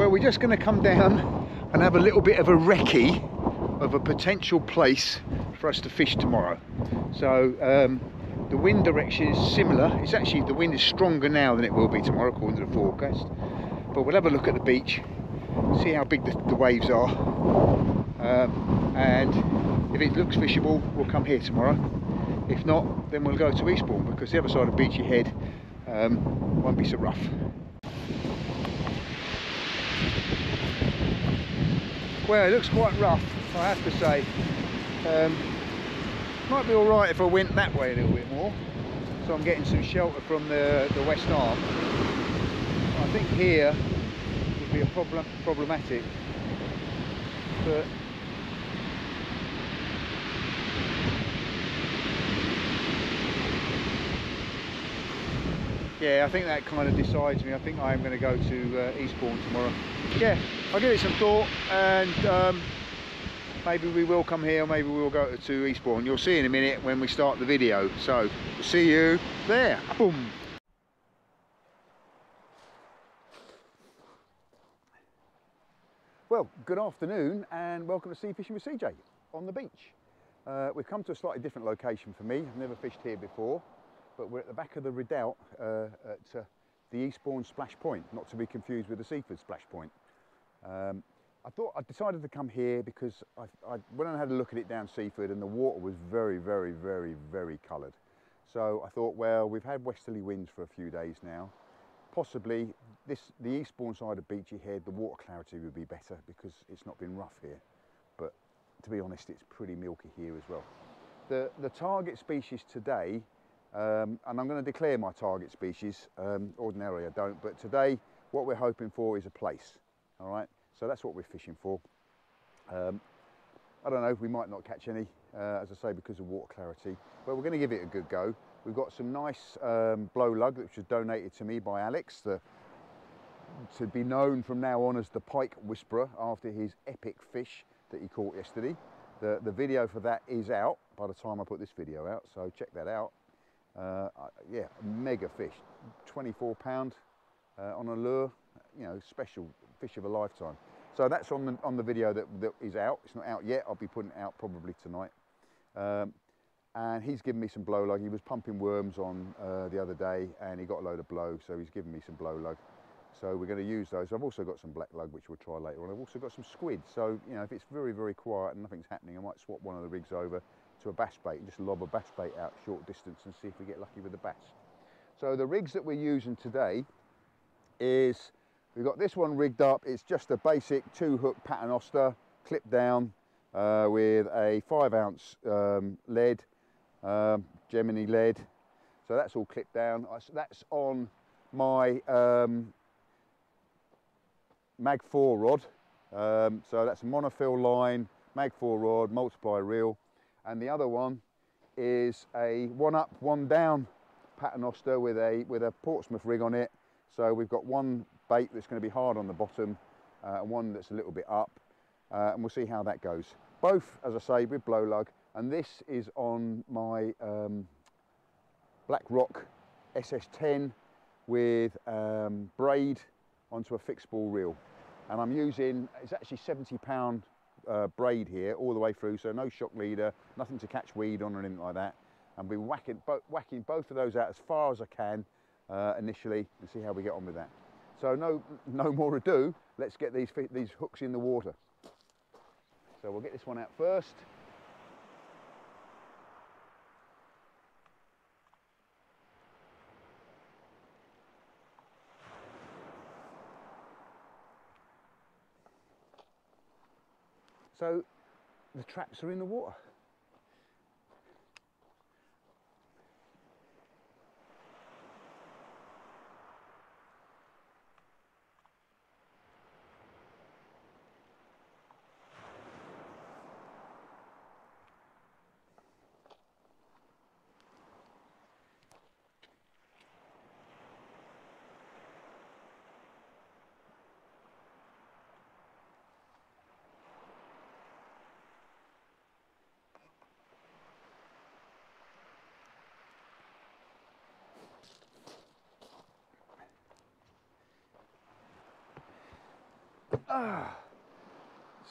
Well, we're just going to come down and have a little bit of a recce of a potential place for us to fish tomorrow. So the wind direction is similar. It's actually, the wind is stronger now than it will be tomorrow according to the forecast. But we'll have a look at the beach, see how big the waves are, and if it looks fishable, we'll come here tomorrow. If not, then we'll go to Eastbourne, because the other side of Beachy Head won't be so rough. Well, it looks quite rough, I have to say. Might be alright if I went that way a little bit more, so I'm getting some shelter from the west arm. I think here would be a problematic, but yeah, I think that kind of decides me. I think I am going to go to Eastbourne tomorrow. Yeah, I'll give it some thought, and maybe we will come here, or maybe we will go to Eastbourne. You'll see in a minute when we start the video. So, we'll see you there. Boom. Well, good afternoon and welcome to Sea Fishing with CJ on the beach. We've come to a slightly different location for me. I've never fished here before, but we're at the back of the Redoubt at the Eastbourne Splash Point, not to be confused with the Seaford Splash Point. I decided to come here because I went and had a look at it down Seaford, and the water was very, very, very, very coloured. So I thought, well, we've had westerly winds for a few days now. Possibly the Eastbourne side of Beachy Head, the water clarity would be better because it's not been rough here. But to be honest, it's pretty milky here as well. The target species today, and I'm going to declare my target species, ordinarily I don't, but today what we're hoping for is a place, all right? So that's what we're fishing for. I don't know, we might not catch any, as I say, because of water clarity, but we're going to give it a good go. We've got some nice blow lug which was donated to me by Alex, to be known from now on as the Pike Whisperer after his epic fish that he caught yesterday. The video for that is out by the time I put this video out, so check that out. Yeah, mega fish, 24 pound on a lure, you know, special fish of a lifetime. So that's on the video that is out. It's not out yet. I'll be putting it out probably tonight. And he's given me some blow lug. He was pumping worms on the other day, and he got a load of blow, so he's given me some blow lug. So we're going to use those. I've also got some black lug, which we'll try later on. I've also got some squid. So, you know, if it's very, very quiet and nothing's happening, I might swap one of the rigs over to a bass bait and just lob a bass bait out short distance and see if we get lucky with the bass. So the rigs that we're using today is, we've got this one rigged up. It's just a basic 2-hook paternoster, clipped down with a 5-ounce lead, Gemini lead. So that's all clipped down. That's on my Mag 4 rod. So that's a monofill line, Mag 4 rod, multiply reel. And the other one is a 1-up, 1-down paternoster with a Portsmouth rig on it. So we've got one bait that's going to be hard on the bottom and one that's a little bit up, and we'll see how that goes. Both, as I say, with blow lug, and this is on my Black Rock SS10 with braid onto a fixed ball reel. And I'm using, it's actually 70 pound braid here all the way through, so no shock leader, nothing to catch weed on or anything like that. And be whacking both of those out as far as I can initially, and see how we get on with that. So no more ado, let's get these hooks in the water. So we'll get this one out first. So the traps are in the water.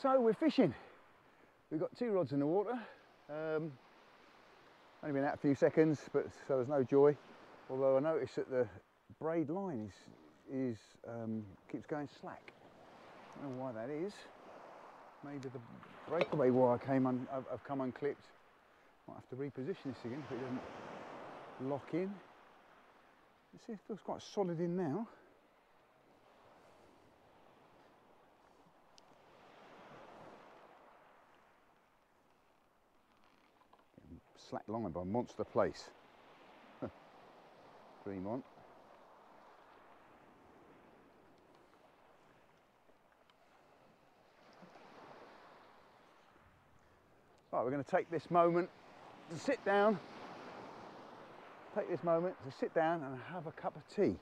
So we're fishing. We've got 2 rods in the water. Only been out a few seconds, but so there's no joy. Although I noticed that the braid line keeps going slack. I don't know why that is. Maybe the breakaway wire I've come unclipped. Might have to reposition this again if it doesn't lock in. You see, it feels quite solid in now. Slack line by Monster Place. Dream on. Right, we're going to take this moment to sit down. Take this moment to sit down and have a cup of tea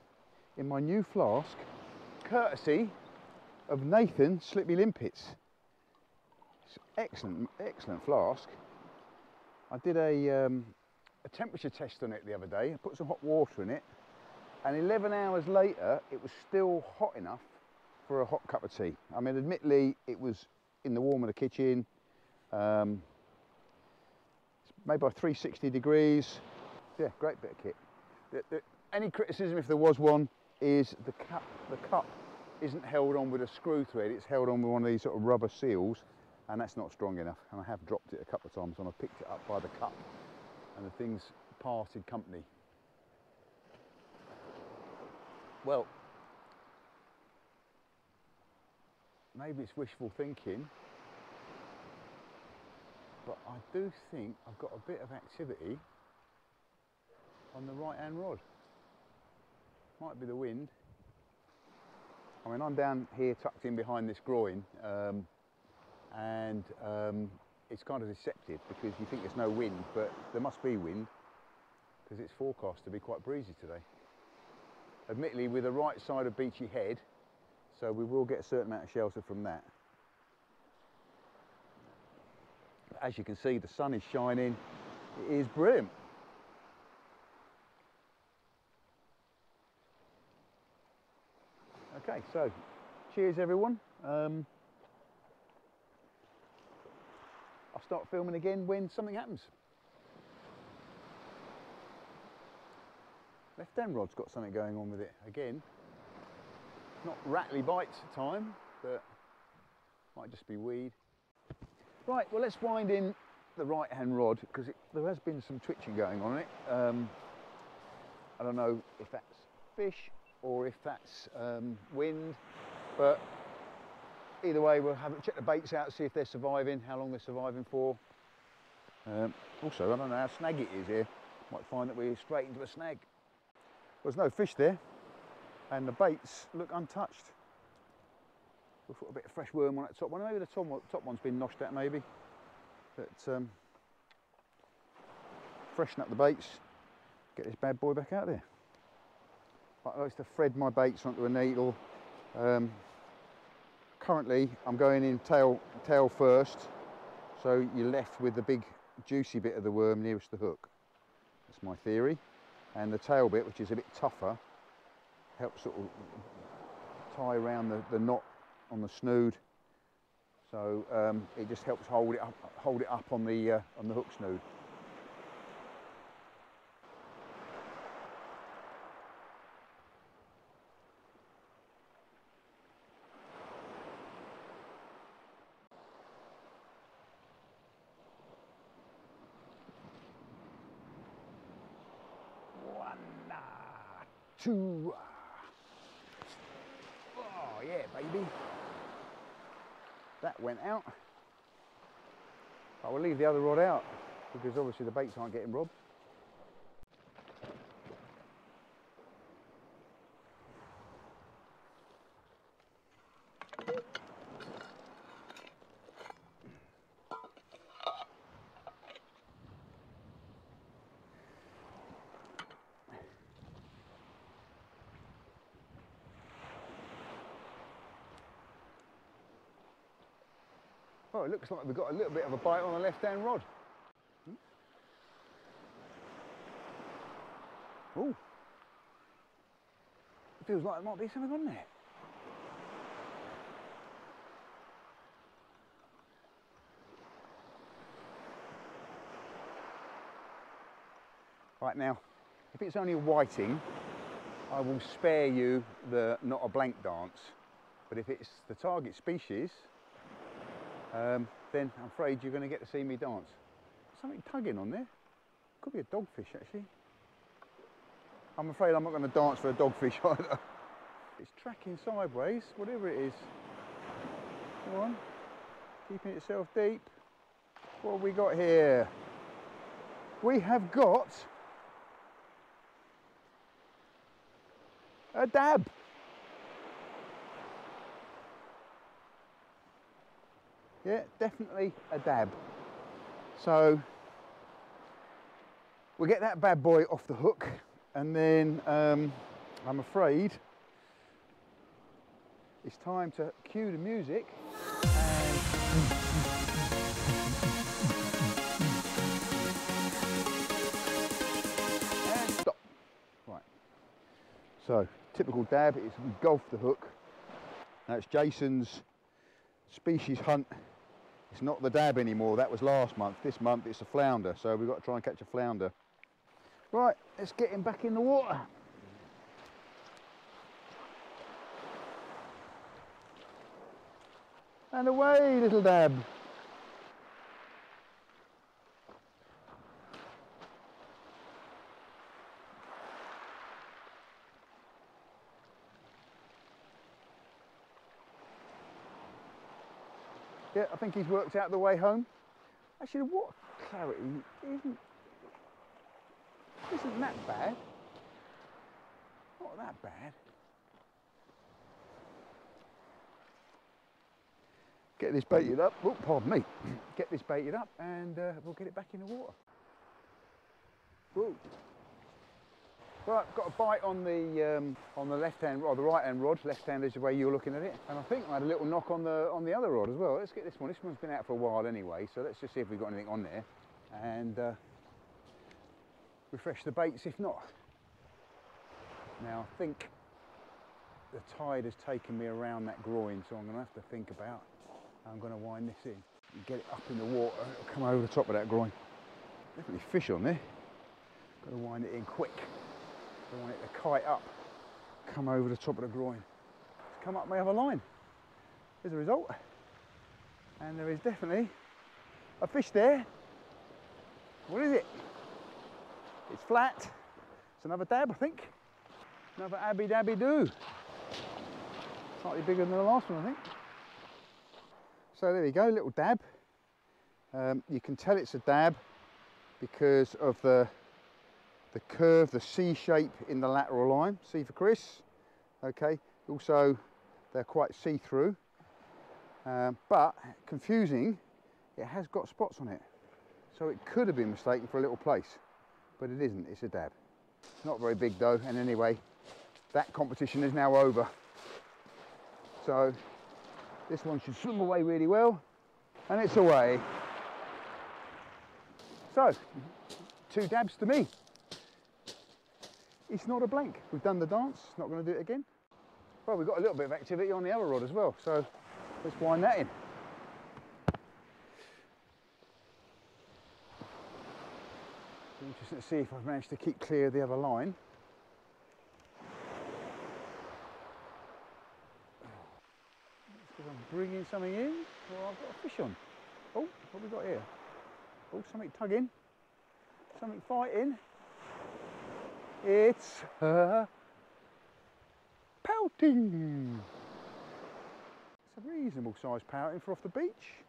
in my new flask, courtesy of Nathan Slippy Limpets. It's excellent, excellent flask. I did a temperature test on it the other day. I put some hot water in it, and 11 hours later it was still hot enough for a hot cup of tea. I mean, admittedly, it was in the warm of the kitchen. It's made by 360 degrees. Yeah, great bit of kit. Any criticism, if there was one, is the cup isn't held on with a screw thread. It's held on with one of these sort of rubber seals, and that's not strong enough. And I have dropped it a couple of times when I picked it up by the cup, and the thing's parted company. Well, maybe it's wishful thinking, but I do think I've got a bit of activity on the right hand rod. Might be the wind. I mean, I'm down here tucked in behind this groin, and it's kind of deceptive because you think there's no wind, but there must be wind because it's forecast to be quite breezy today. Admittedly, with the right side of Beachy Head, so we will get a certain amount of shelter from that. As you can see, the sun is shining. It is brilliant. Okay, so cheers everyone. I'll start filming again when something happens. Left hand rod's got something going on with it again. Not rattly bites time, but might just be weed. Right, well, let's wind in the right hand rod because there has been some twitching going on it. I don't know if that's fish or if that's wind, but either way we'll check the baits out, see if they're surviving, how long they're surviving for. Also, I don't know how snag it is here. Might find that we're straight into a snag. There's no fish there, and the baits look untouched. We'll put a bit of fresh worm on that top one. Maybe the top one's been noshed out, maybe. But freshen up the baits, get this bad boy back out there. I like to thread my baits onto a needle. Currently, I'm going in tail first, so you're left with the big juicy bit of the worm nearest the hook. That's my theory. And the tail bit, which is a bit tougher, helps sort of tie around the knot on the snood. So it just helps hold it up on the hook snood. Two. Oh yeah, baby. That went out. I will leave the other rod out because obviously the baits aren't getting robbed. Oh, it looks like we've got a little bit of a bite on the left-hand rod. Oh, it feels like there might be something on there. Right now, if it's only a whiting, I will spare you the not a blank dance. But if it's the target species, then I'm afraid you're going to get to see me dance. Something tugging on there. Could be a dogfish actually. I'm afraid I'm not going to dance for a dogfish either. It's tracking sideways, whatever it is. Come on, keeping itself deep. What have we got here? We have got a dab. Yeah, definitely a dab. So we'll get that bad boy off the hook, and then I'm afraid it's time to cue the music and stop. Right. So typical dab is engulf the hook. Now it's Jason's species hunt. It's not the dab anymore, that was last month. This month it's a flounder, so we've got to try and catch a flounder. Right, let's get him back in the water. And away, little dab. Yeah, I think he's worked out the way home. Actually, the water clarity isn't that bad. Not that bad. Get this baited up. Oh, pardon me. Get this baited up, and we'll get it back in the water. Whoa. Right, got a bite on the left hand or the right hand rod. Left hand is the way you're looking at it, and I think I had a little knock on the other rod as well. Let's get this one. This one's been out for a while anyway, so let's just see if we've got anything on there, and refresh the baits if not. Now I think the tide has taken me around that groin, so I'm going to have to think about how I'm going to wind this in and get it up in the water. It'll come over the top of that groin. Definitely fish on there. Got to wind it in quick. I want it to kite up, come over the top of the groin. It's come up my other line. There's a result. And there is definitely a fish there. What is it? It's flat. It's another dab, I think. Another abby dabby do. Slightly bigger than the last one, I think. So there we go, little dab. You can tell it's a dab because of the curve, the C shape in the lateral line. C for Chris. Okay. Also, they're quite see-through, but confusing. It has got spots on it, so it could have been mistaken for a little place, but it isn't. It's a dab. It's not very big though. And anyway, that competition is now over. So this one should swim away really well, and it's away. So 2 dabs to me. It's not a blank. We've done the dance, not going to do it again. Well, we've got a little bit of activity on the other rod as well, so let's wind that in. Interesting to see if I've managed to keep clear of the other line. That's because I'm bringing something in, or I've got a fish on. Oh, what have we got here? Oh, something tugging, something fighting. It's pouting. It's a reasonable sized pouting for off the beach.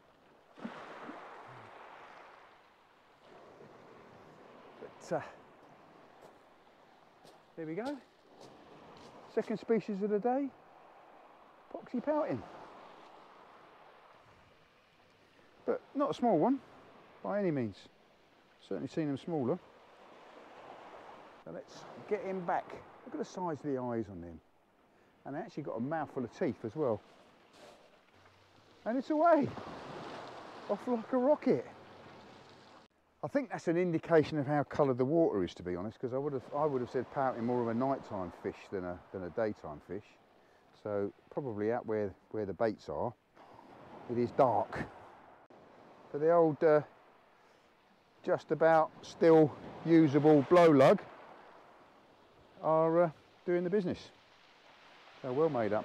But there we go. Second species of the day, poxy pouting. But not a small one by any means. Certainly seen them smaller. So let's get him back. Look at the size of the eyes on him. And they actually got a mouthful of teeth as well. And it's away. Off like a rocket. I think that's an indication of how coloured the water is, to be honest, because I would have said pouting more of a nighttime fish than a daytime fish. So probably out where the baits are, it is dark. But the old just about still usable blow lug are doing the business. So well made up.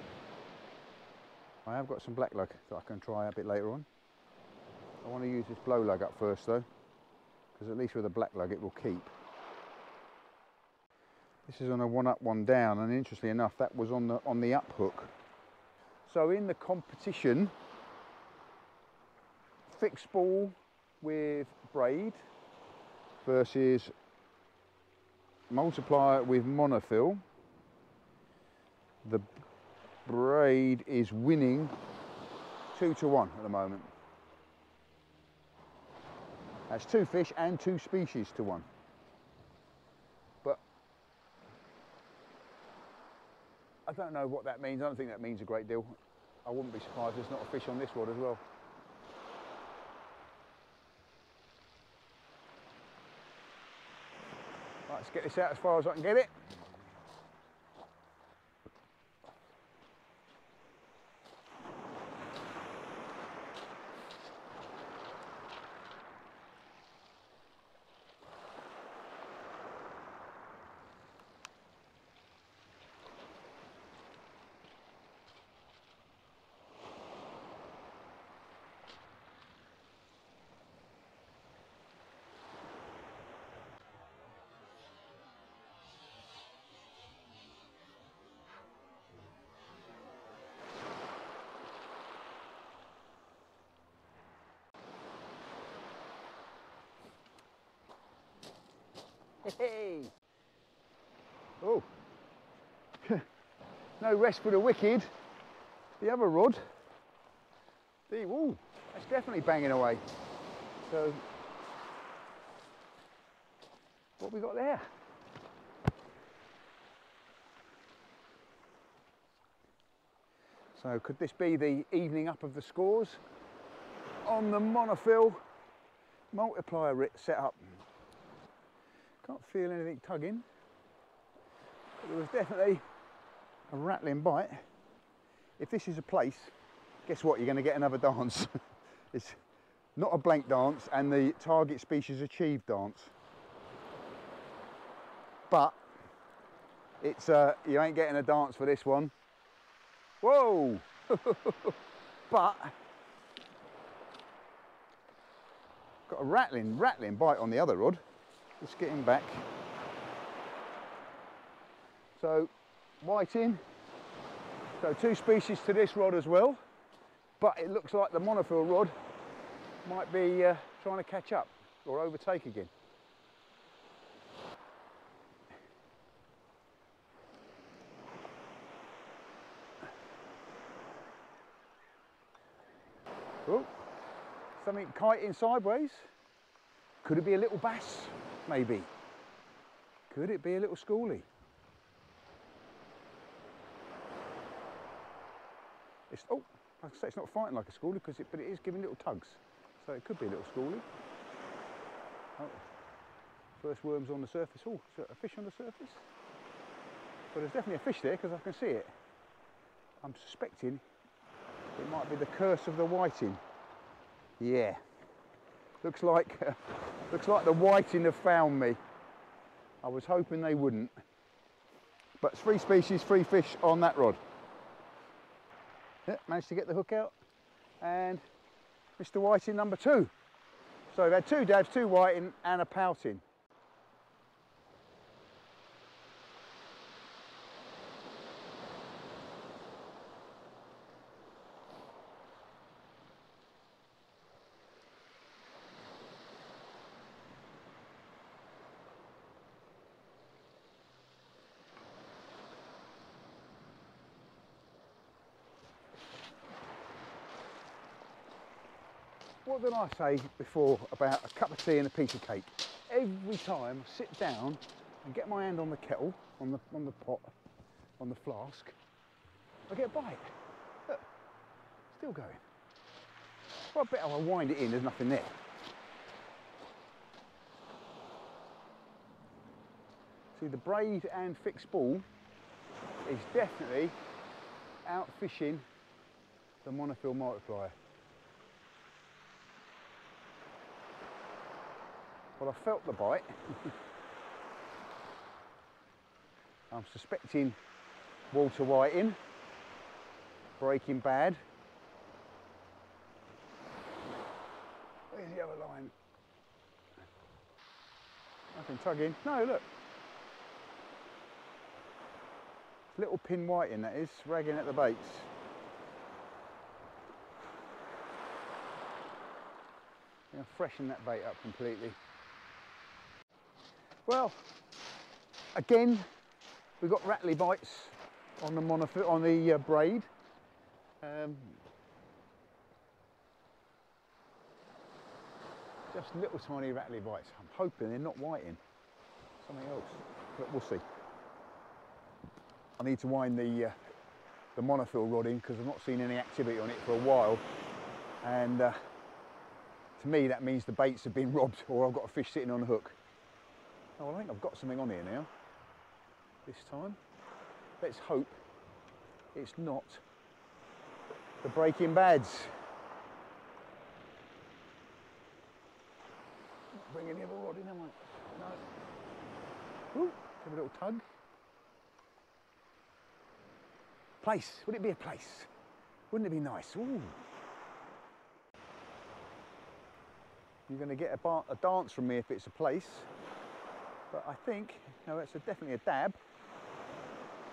I have got some black lug that I can try a bit later on. I want to use this blow lug up first though, because at least with a black lug it will keep. This is on a one up, one down, and interestingly enough, that was on the up hook. So in the competition, fixed ball with braid versus multiplier with monofill, the braid is winning 2-1 at the moment. That's 2 fish and 2 species to 1. But I don't know what that means. I don't think that means a great deal. I wouldn't be surprised there's not a fish on this rod as well. Right, let's get this out as far as I can get it. Hey! Oh! No rest for the wicked. The other rod, ooh, that's definitely banging away. So, what have we got there? So could this be the evening up of the scores on the monofill multiplier setup? Can't feel anything tugging, but there was definitely a rattling bite. If this is a place, guess what? You're going to get another dance. It's not a blank dance and the target species achieved dance. But it's you ain't getting a dance for this one. Whoa! But got a rattling bite on the other rod. Let's get him back. So whiting. So 2 species to this rod as well. But it looks like the monofill rod might be trying to catch up or overtake again. Oh, something kiting sideways. Could it be a little bass? Maybe. Could it be a little schoolie? It's, oh, like I say, it's not fighting like a schoolie, but it is giving little tugs. So it could be a little schoolie. Oh, first worm's on the surface. Oh, is there a fish on the surface? But there's definitely a fish there because I can see it. I'm suspecting it might be the curse of the whiting. Yeah. Looks like the whiting have found me. I was hoping they wouldn't. But 3 species, 3 fish on that rod. Yeah, managed to get the hook out. And Mr. Whiting number 2. So we've had 2 dabs, 2 whiting and a pouting. What did I say before about a cup of tea and a piece of cake? Every time I sit down and get my hand on the kettle, on the pot, on the flask, I get a bite. Look, still going. Well, I bet if I wind it in, there's nothing there. See, the braid and fixed ball is definitely outfishing the monofill multiplier. Well, I felt the bite, I'm suspecting water whiting, breaking bad. Where's the other line? Nothing tugging. No, look. Little pin whiting that is, ragging at the baits. I'm going to freshen that bait up completely. Well, again, we've got rattly bites on the braid. Just little tiny rattly bites. I'm hoping they're not whiting. Something else, but we'll see. I need to wind the monofill rod in because I've not seen any activity on it for a while, and to me that means the baits have been robbed or I've got a fish sitting on a hook. Oh, well, I think I've got something on here now. This time, let's hope it's not the breaking bads. Not bringing the other rod in, am I? No. Ooh, give it a little tug. Place, would it be a place? Wouldn't it be nice? Ooh. You're going to get a dance from me if it's a place, but I think, no, it's definitely a dab.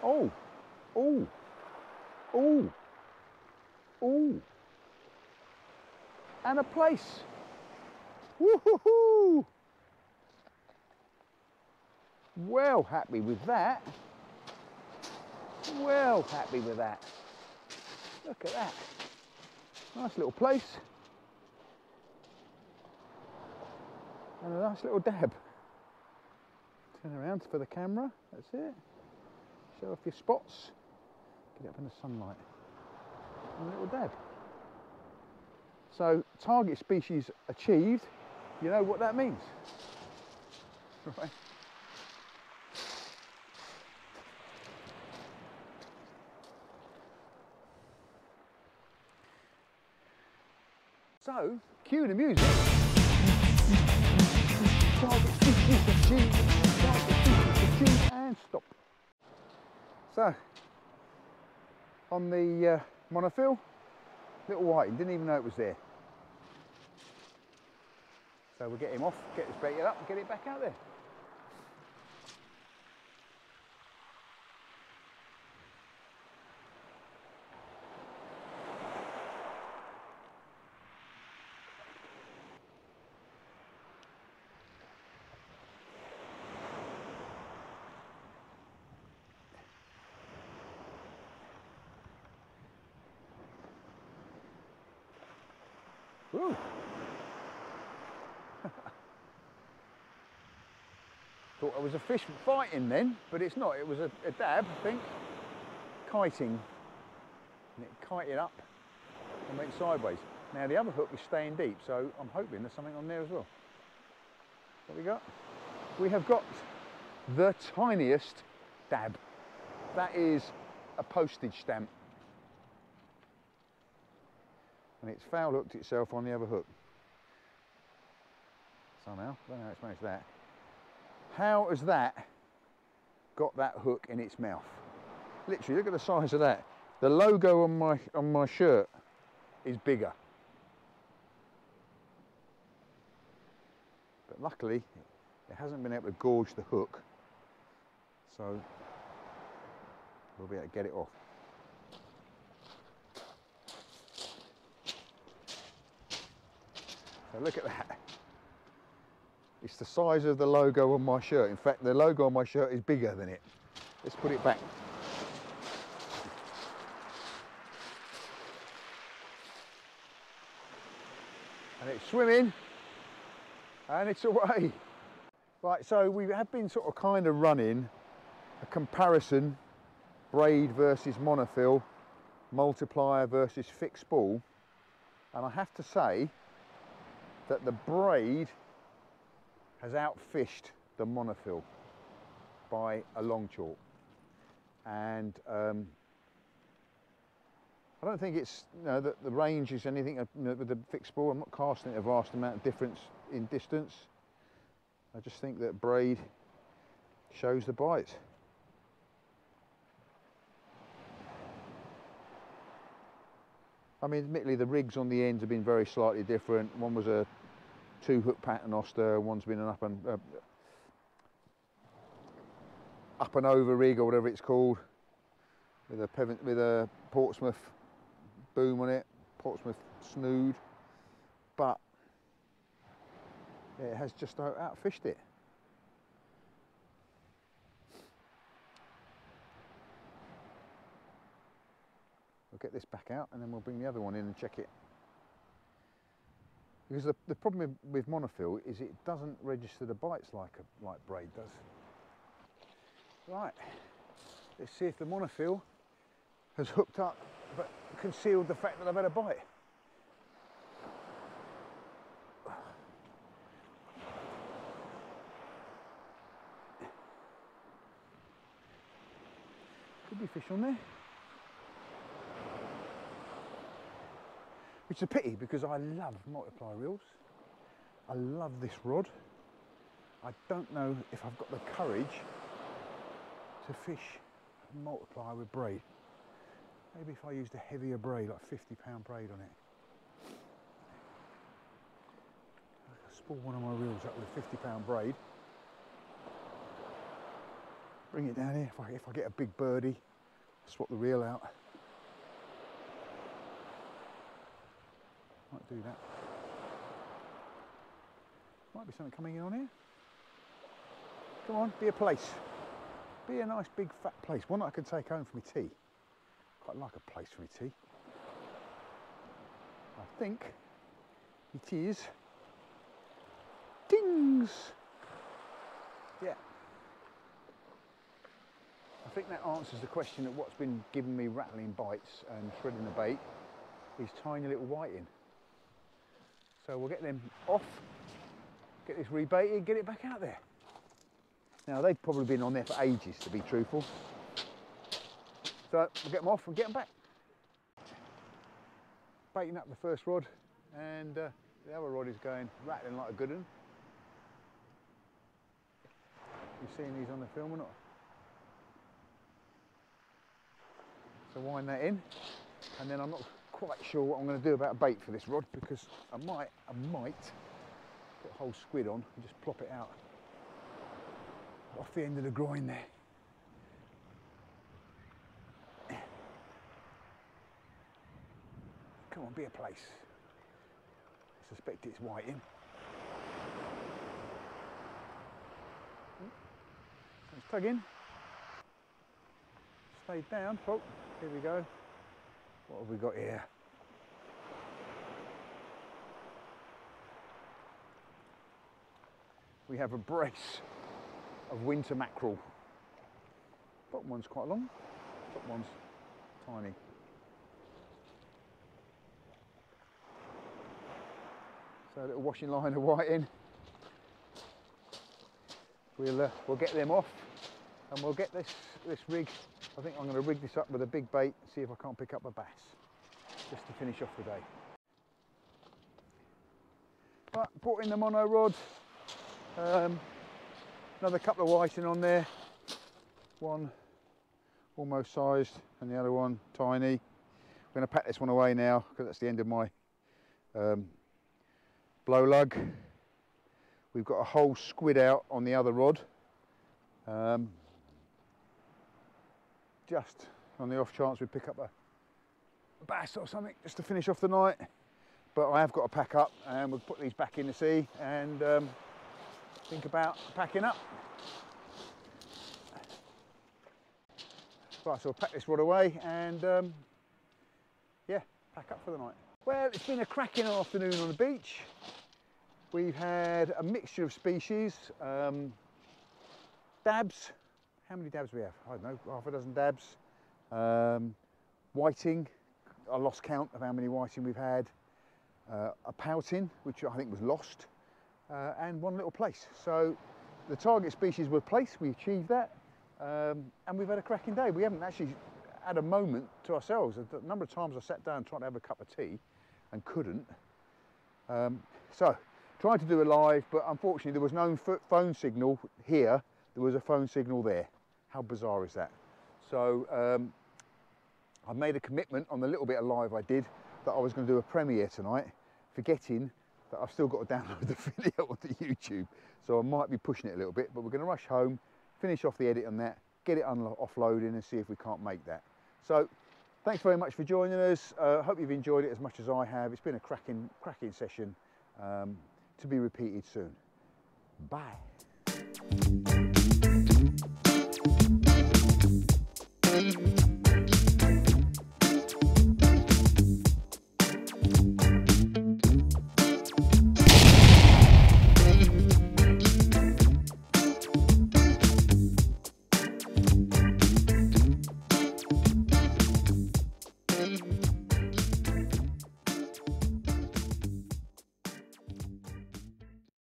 Oh, oh, oh, oh, and a place. Woohoo! Well happy with that. Well happy with that. Look at that. Nice little place. And a nice little dab. Turn around for the camera. That's it. Show off your spots. Get up in the sunlight. And a little dab. So, target species achieved. You know what that means? Right. So, cue the music. Target species achieved. Target species achieved, and stop. So, on the monofill, little whiting, didn't even know it was there. So we'll get him off, get this baited up and get it back out there. Woo. Thought it was a fish fighting then, but it's not. It was a dab, I think, kiting, and it kited up and went sideways. Now the other hook is staying deep, so I'm hoping there's something on there as well. What we got? We have got the tiniest dab. That is a postage stamp. And it's foul hooked itself on the other hook. Somehow, I don't know how it's managed that. How has that got that hook in its mouth? Literally, look at the size of that. The logo on my shirt is bigger. But luckily, it hasn't been able to gorge the hook, so we'll be able to get it off. So look at that. It's the size of the logo on my shirt. In fact, the logo on my shirt is bigger than it. Let's put it back. And it's swimming, and it's away. Right, so we have been sort of kind of running a comparison, braid versus monofill, multiplier versus fixed spool, and I have to say that the braid has outfished the monofill by a long chalk, and I don't think it's, you know, that the range is anything, you know, with the fixed spool. I'm not casting it a vast amount of difference in distance. I just think that braid shows the bites. I mean, admittedly, the rigs on the ends have been very slightly different. One was a 2-hook paternoster, one's been an up and over rig, or whatever it's called, with a Portsmouth boom on it, Portsmouth snood, but yeah, it has just outfished it. We'll get this back out and then we'll bring the other one in and check it. Because the problem with monofill is it doesn't register the bites like braid does. Right, let's see if the monofill has hooked up but concealed the fact that I've had a bite. Could be fish on there. Which is a pity because I love multiply reels. I love this rod. I don't know if I've got the courage to fish multiply with braid. Maybe if I used a heavier braid, like 50-pound braid on it. I'll spool one of my reels up with 50-pound braid. Bring it down here. If I get a big birdie, swap the reel out. Might do that. Might be something coming in on here. Come on, be a place. Be a nice big fat place. One that I can take home for my tea. Quite like a place for my tea. I think it is dings. Yeah. I think that answers the question of what's been giving me rattling bites and shredding the bait is tiny little whiting. So we'll get them off, get this rebaited, get it back out there. Now they've probably been on there for ages, to be truthful. So we'll get them off and get them back. Baiting up the first rod, and the other rod is going rattling like a good one. You seeing these on the film or not? So wind that in, and then I'm not quite sure what I'm going to do about bait for this rod, because I might put a whole squid on and just plop it out off the end of the groin there. Come on, be a place. I suspect it's whiting. Let's tug in. Stay down. Oh, here we go. What have we got here? We have a brace of winter mackerel. Bottom one's quite long, top one's tiny. So a little washing line of whiting. We'll get them off and we'll get this rig. I think I'm going to rig this up with a big bait and see if I can't pick up a bass, just to finish off the day. Right, brought in the mono rod, another couple of whiting on there, one almost sized and the other one tiny. I'm going to pack this one away now because that's the end of my blow lug. We've got a whole squid out on the other rod. Just on the off chance we pick up a bass or something just to finish off the night. But I have got to pack up and we'll put these back in the sea and think about packing up. Right, so I'll pack this rod away and yeah, pack up for the night. Well, it's been a cracking afternoon on the beach. We've had a mixture of species, dabs. How many dabs do we have? I don't know, half a dozen dabs. Whiting, I lost count of how many whiting we've had. A pouting, which I think was lost, and one little place. So the target species were placed, we achieved that, and we've had a cracking day. We haven't actually had a moment to ourselves. A number of times I sat down trying to have a cup of tea and couldn't. So tried to do a live, but unfortunately there was no phone signal here. There was a phone signal there. How bizarre is that? So I made a commitment on the little bit of live I did that I was going to do a premiere tonight, forgetting that I've still got to download the video onto YouTube. So I might be pushing it a little bit, but we're going to rush home, finish off the edit on that, get it offloading and see if we can't make that. So thanks very much for joining us. Hope you've enjoyed it as much as I have. It's been a cracking session, to be repeated soon. Bye.